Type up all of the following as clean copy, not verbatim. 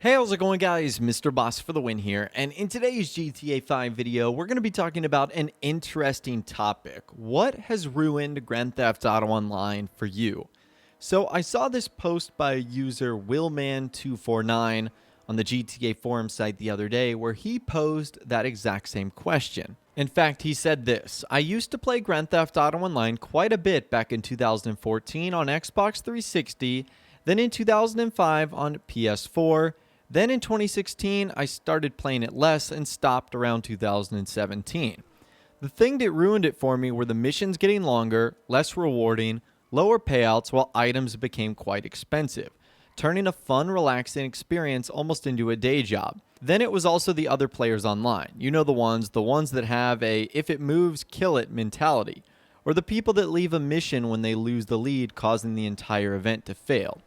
Hey, how's it going, guys? Mr. Boss for the win here, and in today's GTA 5 video, we're going to be talking about an interesting topic. What has ruined Grand Theft Auto Online for you? So I saw this post by user Willman249 on the GTA forum site the other day where he posed that exact same question. In fact, he said this: I used to play Grand Theft Auto Online quite a bit back in 2014 on Xbox 360, then in 2005 on PS4, then in 2016, I started playing it less and stopped around 2017. The thing that ruined it for me were the missions getting longer, less rewarding, lower payouts, while items became quite expensive, turning a fun, relaxing experience almost into a day job. Then it was also the other players online. You know the ones that have a if it moves, kill it mentality, or the people that leave a mission when they lose the lead, causing the entire event to fail.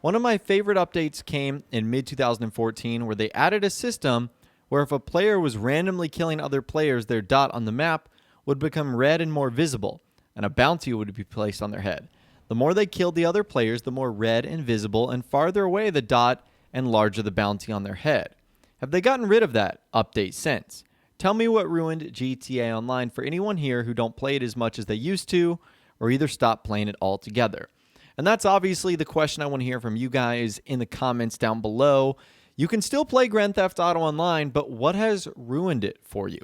One of my favorite updates came in mid-2014 where they added a system where if a player was randomly killing other players, their dot on the map would become red and more visible, and a bounty would be placed on their head. The more they killed the other players, the more red and visible and farther away the dot and larger the bounty on their head. Have they gotten rid of that update since? Tell me what ruined GTA Online for anyone here who don't play it as much as they used to, or either stop playing it altogether. And that's obviously the question I want to hear from you guys in the comments down below. You can still play Grand Theft Auto Online, but what has ruined it for you?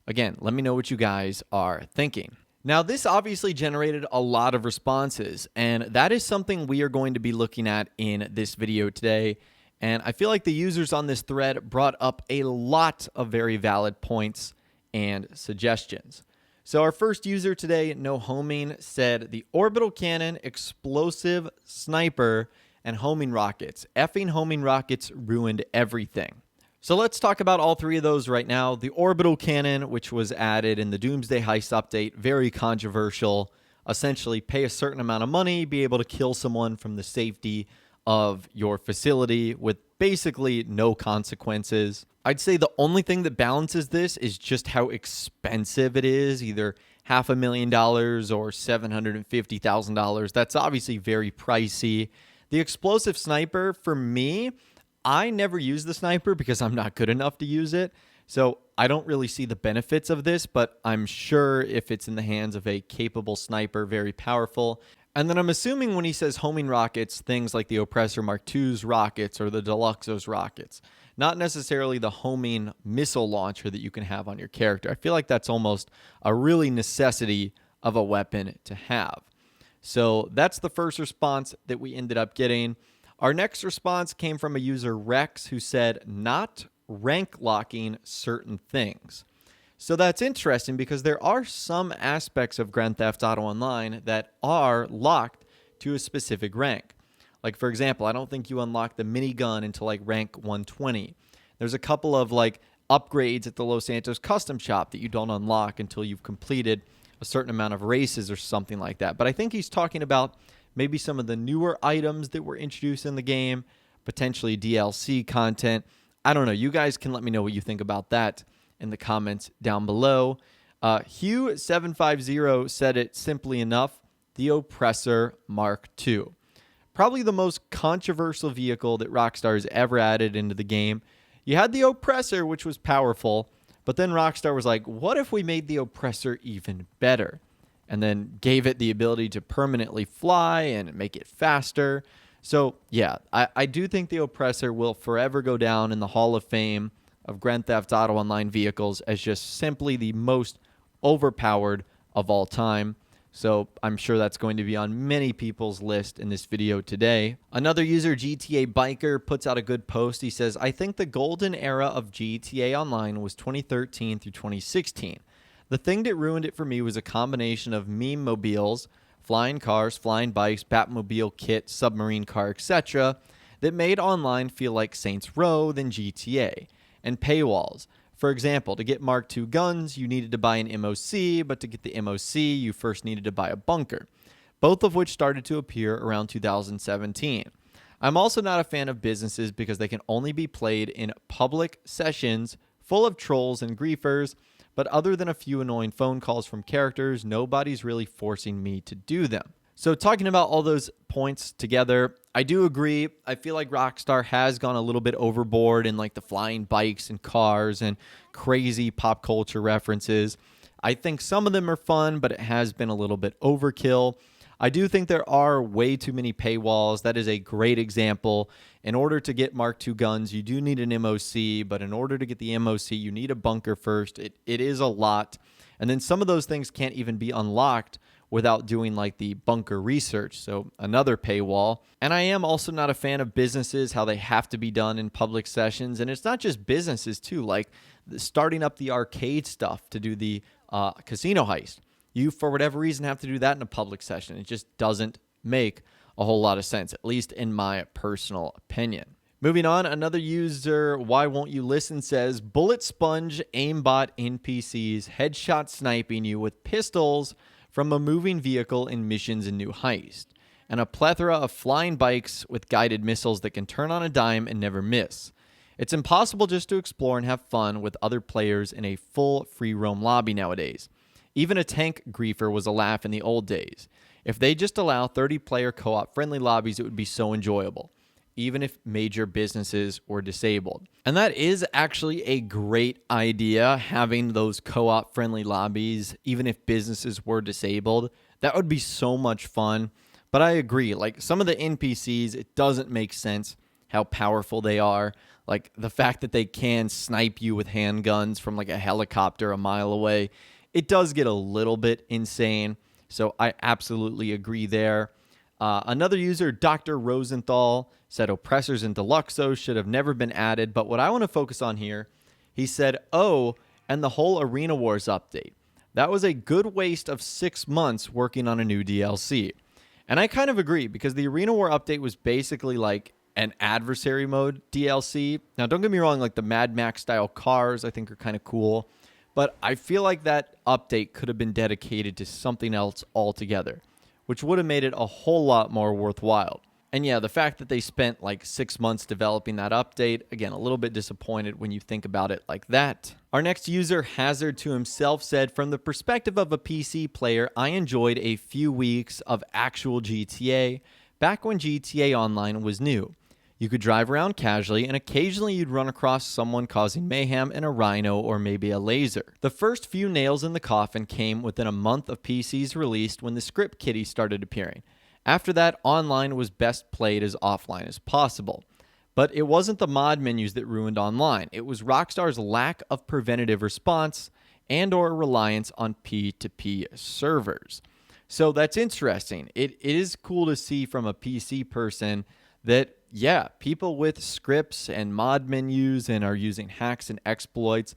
Again, let me know what you guys are thinking. Now, this obviously generated a lot of responses, and that is something we are going to be looking at in this video today. And I feel like the users on this thread brought up a lot of very valid points and suggestions. So our first user today, No Homing, said the orbital cannon, explosive, sniper, and homing rockets. Effing homing rockets ruined everything. So let's talk about all three of those right now. The orbital cannon, which was added in the Doomsday Heist update, very controversial. Essentially, pay a certain amount of money, be able to kill someone from the safety of your facility with basically no consequences. I'd say the only thing that balances this is just how expensive it is, either $500,000 or $750,000. That's obviously very pricey. The explosive sniper, for me, I never use the sniper because I'm not good enough to use it. So I don't really see the benefits of this, but I'm sure if it's in the hands of a capable sniper, very powerful. And then I'm assuming when he says homing rockets, things like the Oppressor Mark II's rockets or the Deluxo's rockets, not necessarily the homing missile launcher that you can have on your character. I feel like that's almost a really necessity of a weapon to have. So that's the first response that we ended up getting. Our next response came from a user Rex who said not rank locking certain things. So that's interesting because there are some aspects of Grand Theft Auto Online that are locked to a specific rank. Like, for example, I don't think you unlock the minigun until like rank 120. There's a couple of like upgrades at the Los Santos custom shop that you don't unlock until you've completed a certain amount of races or something like that. But I think he's talking about maybe some of the newer items that were introduced in the game, potentially DLC content. I don't know. You guys can let me know what you think about that in the comments down below. Hugh750 said it simply enough: the Oppressor Mark II. Probably the most controversial vehicle that Rockstar has ever added into the game. You had the Oppressor, which was powerful, but then Rockstar was like, what if we made the Oppressor even better? And then gave it the ability to permanently fly and make it faster. So yeah, I do think the Oppressor will forever go down in the Hall of Fame of Grand Theft Auto Online vehicles as just simply the most overpowered of all time. So I'm sure that's going to be on many people's list in this video today. Another user, GTA Biker, puts out a good post. He says, I think the golden era of GTA Online was 2013 through 2016. The thing that ruined it for me was a combination of meme mobiles, flying cars, flying bikes, Batmobile kit, submarine car, etc. that made online feel like Saints Row than GTA, and paywalls. For example, to get Mark II guns, you needed to buy an MOC, but to get the MOC, you first needed to buy a bunker, both of which started to appear around 2017. I'm also not a fan of businesses because they can only be played in public sessions full of trolls and griefers, but other than a few annoying phone calls from characters, nobody's really forcing me to do them. So talking about all those points together, I do agree. I feel like Rockstar has gone a little bit overboard in like the flying bikes and cars and crazy pop culture references. I think some of them are fun, but it has been a little bit overkill. I do think there are way too many paywalls. That is a great example. In order to get Mark II guns, you do need an MOC, but in order to get the MOC, you need a bunker first. It is a lot. And then some of those things can't even be unlocked without doing like the bunker research. So another paywall. And I am also not a fan of businesses, how they have to be done in public sessions. And it's not just businesses too, like starting up the arcade stuff to do the casino heist. You, for whatever reason, have to do that in a public session. It just doesn't make a whole lot of sense, at least in my personal opinion. Moving on, another user, Why Won't You Listen, says, bullet sponge aimbot NPCs headshot sniping you with pistols from a moving vehicle in missions in New Heist, and a plethora of flying bikes with guided missiles that can turn on a dime and never miss. It's impossible just to explore and have fun with other players in a full free roam lobby nowadays. Even a tank griefer was a laugh in the old days. If they just allow 30-player co-op friendly lobbies, it would be so enjoyable, even if major businesses were disabled. And that is actually a great idea, having those co-op friendly lobbies, even if businesses were disabled. That would be so much fun. But I agree, like some of the NPCs, it doesn't make sense how powerful they are. Like the fact that they can snipe you with handguns from like a helicopter a mile away. It does get a little bit insane. So I absolutely agree there. Another user, Dr. Rosenthal, said oppressors and deluxos should have never been added. But what I want to focus on here, he said, and the whole Arena Wars update. That was a good waste of 6 months working on a new DLC. And I kind of agree, because the Arena War update was basically like an adversary mode DLC. Now, don't get me wrong, like the Mad Max style cars I think are kind of cool. But I feel like that update could have been dedicated to something else altogether, which would have made it a whole lot more worthwhile. And yeah, the fact that they spent like 6 months developing that update, again, a little bit disappointed when you think about it like that. Our next user, Hazard to himself, said, from the perspective of a PC player, I enjoyed a few weeks of actual GTA back when GTA Online was new. You could drive around casually, and occasionally you'd run across someone causing mayhem in a rhino or maybe a laser. The first few nails in the coffin came within a month of PCs released when the script kiddie started appearing. After that, online was best played as offline as possible. But it wasn't the mod menus that ruined online. It was Rockstar's lack of preventative response and or reliance on P2P servers. So that's interesting. It is cool to see from a PC person that, yeah, people with scripts and mod menus and are using hacks and exploits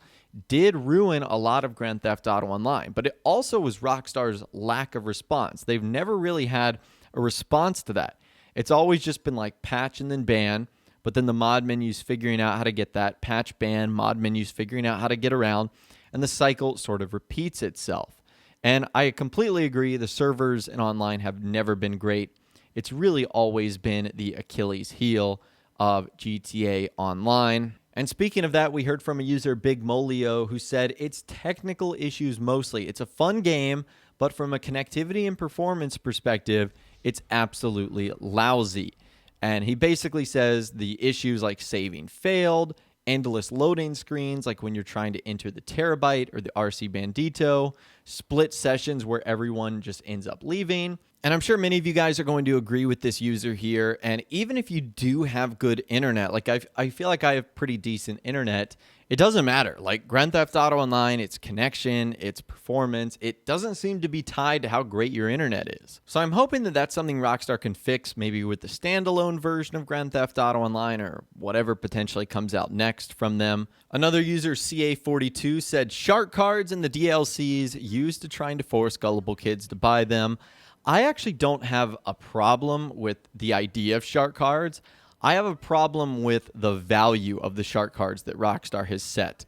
did ruin a lot of Grand Theft Auto Online. But it also was Rockstar's lack of response. They've never really had a response to that. It's always just been like patch and then ban, but then the mod menus figuring out how to get that, patch, ban, mod menus figuring out how to get around, and the cycle sort of repeats itself. And I completely agree, the servers in online have never been great. It's really always been the Achilles heel of GTA Online. And speaking of that, we heard from a user, Big Molio, who said, it's technical issues mostly. It's a fun game, but from a connectivity and performance perspective, it's absolutely lousy. And he basically says the issues like saving failed, endless loading screens like when you're trying to enter the Terabyte or the RC Bandito, split sessions where everyone just ends up leaving. And I'm sure many of you guys are going to agree with this user here. And even if you do have good internet, like I feel like I have pretty decent internet, it doesn't matter. Like Grand Theft Auto Online, its connection, its performance, it doesn't seem to be tied to how great your internet is. So I'm hoping that that's something Rockstar can fix, maybe with the standalone version of Grand Theft Auto Online or whatever potentially comes out next from them. Another user, CA42, said, shark cards and the DLCs used to trying to force gullible kids to buy them. I actually don't have a problem with the idea of shark cards. I have a problem with the value of the shark cards that Rockstar has set.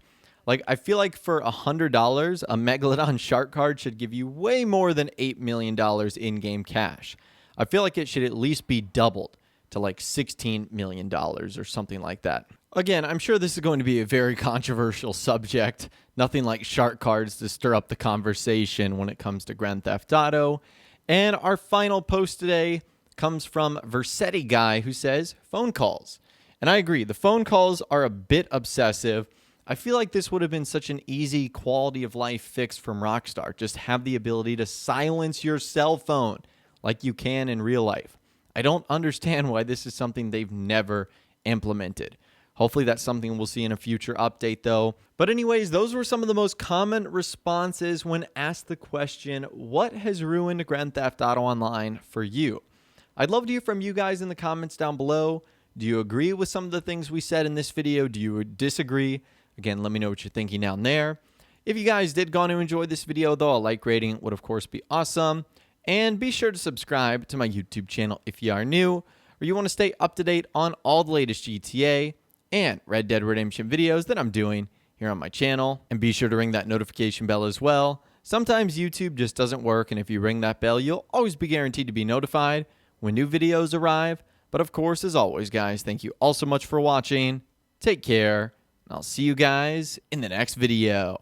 Like, I feel like for $100, a Megalodon shark card should give you way more than $8 million in-game cash. I feel like it should at least be doubled to like $16 million or something like that. Again, I'm sure this is going to be a very controversial subject. Nothing like shark cards to stir up the conversation when it comes to Grand Theft Auto. And our final post today comes from Versetti Guy, who says, phone calls. And I agree, the phone calls are a bit obsessive. I feel like this would have been such an easy quality of life fix from Rockstar. Just have the ability to silence your cell phone like you can in real life. I don't understand why this is something they've never implemented. Hopefully that's something we'll see in a future update though. But anyways, those were some of the most common responses when asked the question, what has ruined Grand Theft Auto Online for you? I'd love to hear from you guys in the comments down below. Do you agree with some of the things we said in this video? Do you disagree? Again, let me know what you're thinking down there. If you guys did go on to enjoy this video though, a like rating would of course be awesome. And be sure to subscribe to my YouTube channel if you are new, or you want to stay up to date on all the latest GTA and Red Dead Redemption videos that I'm doing here on my channel. And be sure to ring that notification bell as well. Sometimes YouTube just doesn't work, and if you ring that bell, you'll always be guaranteed to be notified when new videos arrive. But of course, as always, guys, thank you all so much for watching. Take care, and I'll see you guys in the next video.